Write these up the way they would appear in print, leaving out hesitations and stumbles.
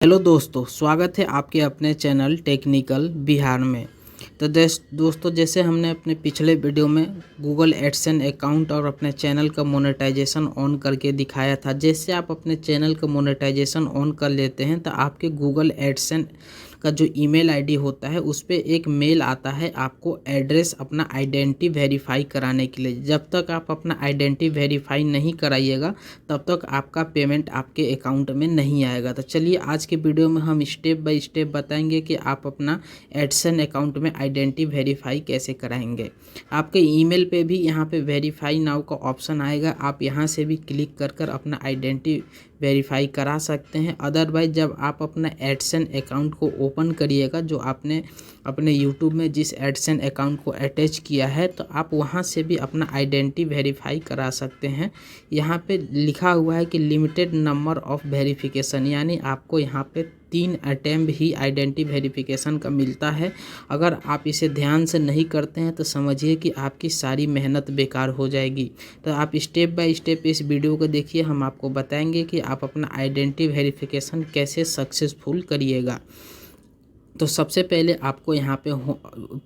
Hello दोस्तों, स्वागत है आपके अपने चैनल टेक्निकल बिहार में। तो दोस्तों, जैसे हमने अपने पिछले वीडियो में गूगल एडसेंस अकाउंट और अपने चैनल का मोनेटाइजेशन ऑन करके दिखाया था। जैसे आप अपने चैनल का मोनेटाइजेशन ऑन कर लेते हैं तो आपके गूगल एडसेंस का जो ईमेल आईडी होता है उस पर एक मेल आता है आपको एड्रेस अपना आइडेंटिटी वेरीफाई कराने के लिए। जब तक आप अपना आइडेंटिटी वेरीफाई नहीं कराइएगा तब तक आपका पेमेंट आपके अकाउंट में नहीं आएगा। तो चलिए आज के वीडियो में हम स्टेप बाय स्टेप बताएंगे कि आप अपना एडसेंस अकाउंट में आइडेंटिटी वेरीफाई कैसे कराएंगे। आपके ईमेल पे भी यहाँ पे वेरीफाई नाउ का ऑप्शन आएगा, आप यहाँ से भी क्लिक कर अपना आइडेंटिटी वेरीफाई करा सकते हैं। अदरवाइज जब आप अपना एडसेंस अकाउंट को ओपन करिएगा, जो आपने अपने यूट्यूब में जिस एडसेंस अकाउंट को अटैच किया है, तो आप वहाँ से भी अपना आइडेंटिटी वेरीफाई करा सकते हैं। यहाँ पे लिखा हुआ है कि लिमिटेड नंबर ऑफ वेरिफिकेशन, यानी आपको यहाँ पे 3 अटैम्प्ट ही आइडेंटिटी वेरिफिकेशन का मिलता है। अगर आप इसे ध्यान से नहीं करते हैं तो समझिए कि आपकी सारी मेहनत बेकार हो जाएगी। तो आप स्टेप बाय स्टेप इस वीडियो को देखिए, हम आपको बताएंगे कि आप अपना आइडेंटिटी वेरिफिकेशन कैसे सक्सेसफुल करिएगा। तो सबसे पहले आपको यहाँ पे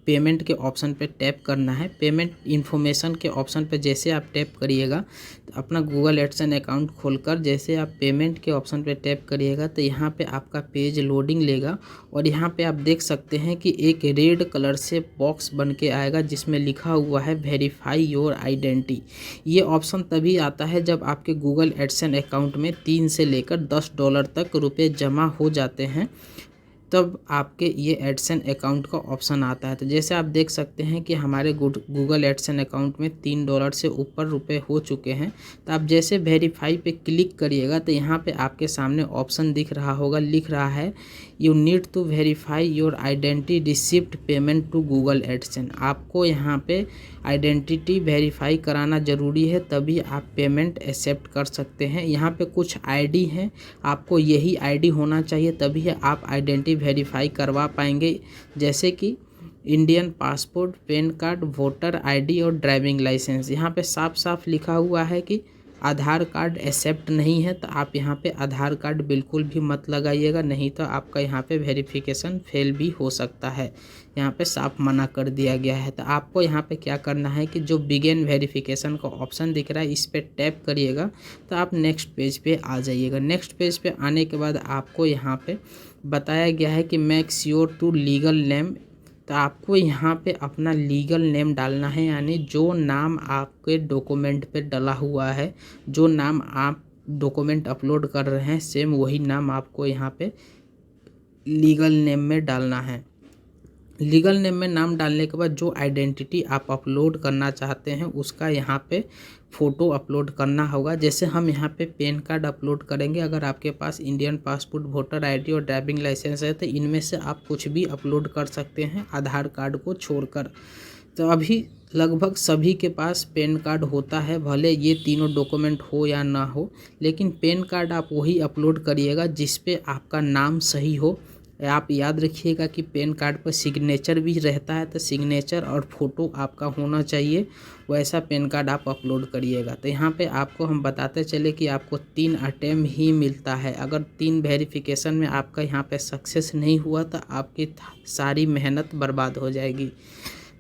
पेमेंट के ऑप्शन पे टैप करना है। पेमेंट इन्फॉर्मेशन के ऑप्शन पे जैसे आप टैप करिएगा तो अपना गूगल एडसेंस अकाउंट खोलकर जैसे आप पेमेंट के ऑप्शन पे टैप करिएगा तो यहाँ पे आपका पेज लोडिंग लेगा और यहाँ पे आप देख सकते हैं कि एक रेड कलर से बॉक्स बन के आएगा जिसमें लिखा हुआ है वेरीफाई योर आइडेंटिटी। ये ऑप्शन तभी आता है जब आपके गूगल एडसेंस अकाउंट में 3 से लेकर $10 तक रुपये जमा हो जाते हैं, तब आपके ये एडसेंस अकाउंट का ऑप्शन आता है। तो जैसे आप देख सकते हैं कि हमारे गूगल एडसेंस अकाउंट में $3 से ऊपर रुपए हो चुके हैं। तो आप जैसे वेरीफाई पे क्लिक करिएगा तो यहाँ पे आपके सामने ऑप्शन दिख रहा होगा, लिख रहा है you need to verify your identity receipt payment to Google AdSense. आपको यहाँ पे आइडेंटिटी वेरीफाई कराना ज़रूरी है, तभी आप पेमेंट एक्सेप्ट कर सकते हैं। यहाँ पे कुछ आईडी हैं, आपको यही आईडी होना चाहिए तभी आप आइडेंटिटी वेरीफाई करवा पाएंगे, जैसे कि Indian passport, pan card, voter ID और ड्राइविंग लाइसेंस। यहाँ पे साफ साफ लिखा हुआ है कि आधार कार्ड एक्सेप्ट नहीं है, तो आप यहाँ पे आधार कार्ड बिल्कुल भी मत लगाइएगा, नहीं तो आपका यहाँ पे वेरिफिकेशन फेल भी हो सकता है। यहाँ पे साफ मना कर दिया गया है। तो आपको यहाँ पे क्या करना है कि जो बिगिन वेरिफिकेशन का ऑप्शन दिख रहा है इस पर टैप करिएगा तो आप नेक्स्ट पेज पे आ जाइएगा। नेक्स्ट पेज पे आने के बाद आपको यहाँ पे बताया गया है कि make sure to legal name. तो आपको यहाँ पे अपना लीगल नेम डालना है, यानी जो नाम आपके डॉक्यूमेंट पे डला हुआ है, जो नाम आप डॉक्यूमेंट अपलोड कर रहे हैं सेम वही नाम आपको यहाँ पे लीगल नेम में डालना है। लीगल नेम में नाम डालने के बाद जो आइडेंटिटी आप अपलोड करना चाहते हैं उसका यहाँ पे फ़ोटो अपलोड करना होगा। जैसे हम यहाँ पे पैन कार्ड अपलोड करेंगे, अगर आपके पास इंडियन पासपोर्ट, वोटर आईडी और ड्राइविंग लाइसेंस है तो इनमें से आप कुछ भी अपलोड कर सकते हैं आधार कार्ड को छोड़कर। तो अभी लगभग सभी के पास पैन कार्ड होता है, भले ये तीनों डॉक्यूमेंट हो या ना हो, लेकिन पैन कार्ड आप वही अपलोड करिएगा जिस पे आपका नाम सही हो। आप याद रखिएगा कि पैन कार्ड पर सिग्नेचर भी रहता है, तो सिग्नेचर और फोटो आपका होना चाहिए, वैसा पैन कार्ड आप अपलोड करिएगा। तो यहाँ पे आपको हम बताते चले कि आपको 3 अटैम्प्ट ही मिलता है। अगर 3 वेरिफिकेशन में आपका यहाँ पे सक्सेस नहीं हुआ तो आपकी सारी मेहनत बर्बाद हो जाएगी।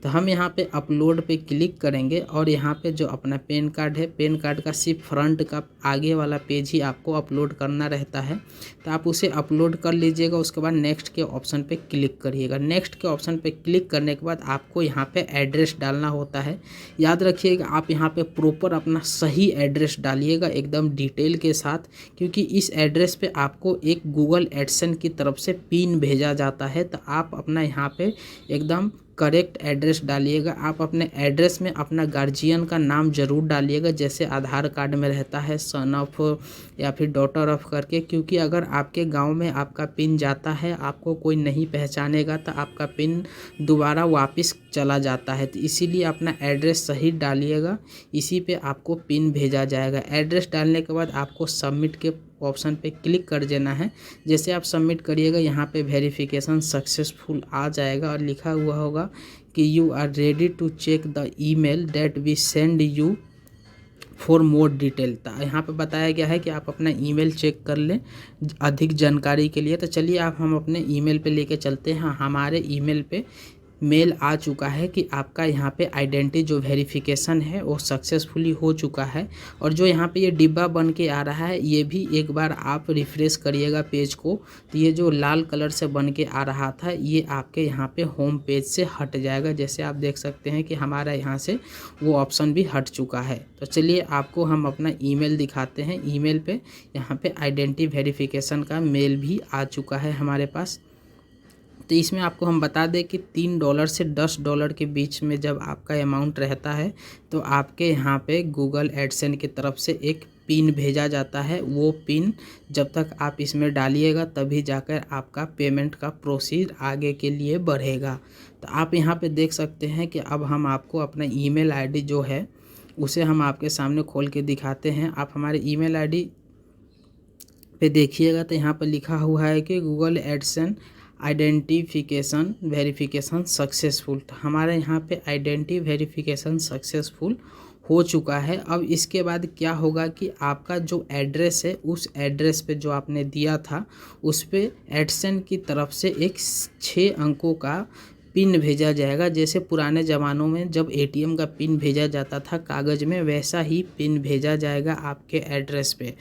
तो हम यहाँ पे अपलोड पे क्लिक करेंगे और यहाँ पे जो अपना पैन कार्ड है, पैन कार्ड का सिर्फ फ्रंट का आगे वाला पेज ही आपको अपलोड करना रहता है, तो आप उसे अपलोड कर लीजिएगा। उसके बाद नेक्स्ट के ऑप्शन पे क्लिक करिएगा। नेक्स्ट के ऑप्शन पे क्लिक करने के बाद आपको यहाँ पे एड्रेस डालना होता है। याद रखिएगा आप यहाँ पे प्रॉपर अपना सही एड्रेस डालिएगा एकदम डिटेल के साथ, क्योंकि इस एड्रेस पे आपको एक गूगल एडसेंस की तरफ से पिन भेजा जाता है। तो आप अपना यहाँ पे एकदम करेक्ट एड्रेस डालिएगा। आप अपने एड्रेस में अपना गार्जियन का नाम ज़रूर डालिएगा, जैसे आधार कार्ड में रहता है सन ऑफ या फिर डॉटर ऑफ करके, क्योंकि अगर आपके गांव में आपका पिन जाता है, आपको कोई नहीं पहचानेगा तो आपका पिन दोबारा वापस चला जाता है। तो इसीलिए अपना एड्रेस सही डालिएगा, इसी पे आपको पिन भेजा जाएगा। एड्रेस डालने के बाद आपको सबमिट के ऑप्शन पे क्लिक कर देना है। जैसे आप सबमिट करिएगा यहाँ पे वेरिफिकेशन सक्सेसफुल आ जाएगा और लिखा हुआ होगा कि you are ready to check the email that we send you for more detail. तो यहाँ पे बताया गया है कि आप अपना ईमेल चेक कर लें अधिक जानकारी के लिए। तो चलिए आप हम अपने ईमेल पे लेके चलते हैं। हमारे ईमेल पे मेल आ चुका है कि आपका यहाँ पे आइडेंटिटी जो वेरिफिकेशन है वो सक्सेसफुली हो चुका है। और जो यहाँ पे ये डिब्बा बन के आ रहा है ये भी एक बार आप रिफ़्रेश करिएगा पेज को, तो ये जो लाल कलर से बन के आ रहा था ये आपके यहाँ पे होम पेज से हट जाएगा। जैसे आप देख सकते हैं कि हमारा यहाँ से वो ऑप्शन भी हट चुका है। तो चलिए आपको हम अपना ईमेल दिखाते हैं। ईमेल पे यहाँ पे आइडेंटिटी वेरिफिकेशन का मेल भी आ चुका है हमारे पास। तो इसमें आपको हम बता दें कि $3 से $10 के बीच में जब आपका अमाउंट रहता है तो आपके यहाँ पे गूगल एडसेंस की तरफ से एक पिन भेजा जाता है। वो पिन जब तक आप इसमें डालिएगा तभी जाकर आपका पेमेंट का प्रोसीजर आगे के लिए बढ़ेगा। तो आप यहाँ पे देख सकते हैं कि अब हम आपको अपना ईमेल आईडी जो है उसे हम आपके सामने खोल के दिखाते हैं। आप हमारे ईमेल आईडी पे देखिएगा तो यहाँ पर लिखा हुआ है कि Google AdSense identification verification successful. तो हमारे यहाँ पे आइडेंटिटी वेरिफिकेशन सक्सेसफुल हो चुका है। अब इसके बाद क्या होगा कि आपका जो एड्रेस है उस एड्रेस पे जो आपने दिया था उस पे एडसेंस की तरफ से एक 6 अंकों का पिन भेजा जाएगा। जैसे पुराने ज़मानों में जब एटीएम का पिन भेजा जाता था कागज़ में, वैसा ही पिन भेजा जाएगा आपके एड्रेस पे।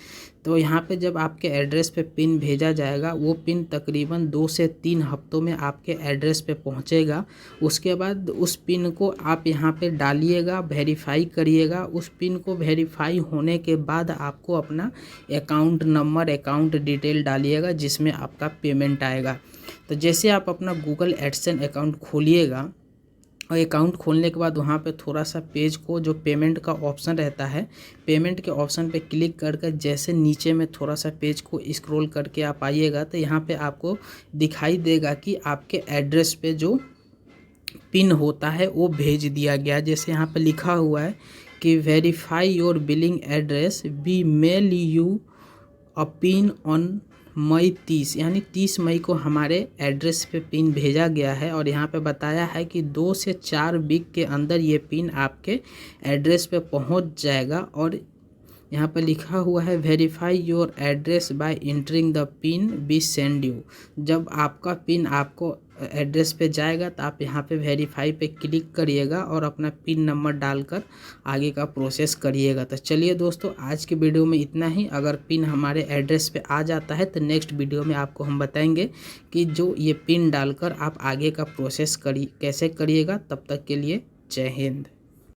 तो यहाँ पे जब आपके एड्रेस पे पिन भेजा जाएगा वो पिन तकरीबन 2 से 3 हफ्तों में आपके एड्रेस पे पहुँचेगा। उसके बाद उस पिन को आप यहाँ पे डालिएगा, वेरीफाई करिएगा। उस पिन को वेरीफाई होने के बाद आपको अपना अकाउंट नंबर, अकाउंट डिटेल डालिएगा जिसमें आपका पेमेंट आएगा। तो जैसे आप अपना गूगल एडसेंस अकाउंट खोलिएगा और अकाउंट खोलने के बाद वहाँ पे थोड़ा सा पेज को जो पेमेंट का ऑप्शन रहता है, पेमेंट के ऑप्शन पे क्लिक करके जैसे नीचे में थोड़ा सा पेज को स्क्रॉल करके आप आइएगा तो यहाँ पे आपको दिखाई देगा कि आपके एड्रेस पे जो पिन होता है वो भेज दिया गया। जैसे यहाँ पे लिखा हुआ है कि verify your billing address, we mail you a pin on May 30, यानी 30 मई को हमारे एड्रेस पे पिन भेजा गया है। और यहाँ पे बताया है कि 2 से 4 वीक के अंदर ये पिन आपके एड्रेस पे पहुँच जाएगा। और यहाँ पर लिखा हुआ है verify your address by entering the pin we send you. जब आपका पिन आपको एड्रेस पे जाएगा तो आप यहाँ पे वेरीफाई पे क्लिक करिएगा और अपना पिन नंबर डालकर आगे का प्रोसेस करिएगा। तो चलिए दोस्तों आज के वीडियो में इतना ही। अगर पिन हमारे एड्रेस पे आ जाता है तो नेक्स्ट वीडियो में आपको हम बताएंगे कि जो ये पिन डालकर आप आगे का प्रोसेस कैसे करिएगा। तब तक के लिए जय हिंद।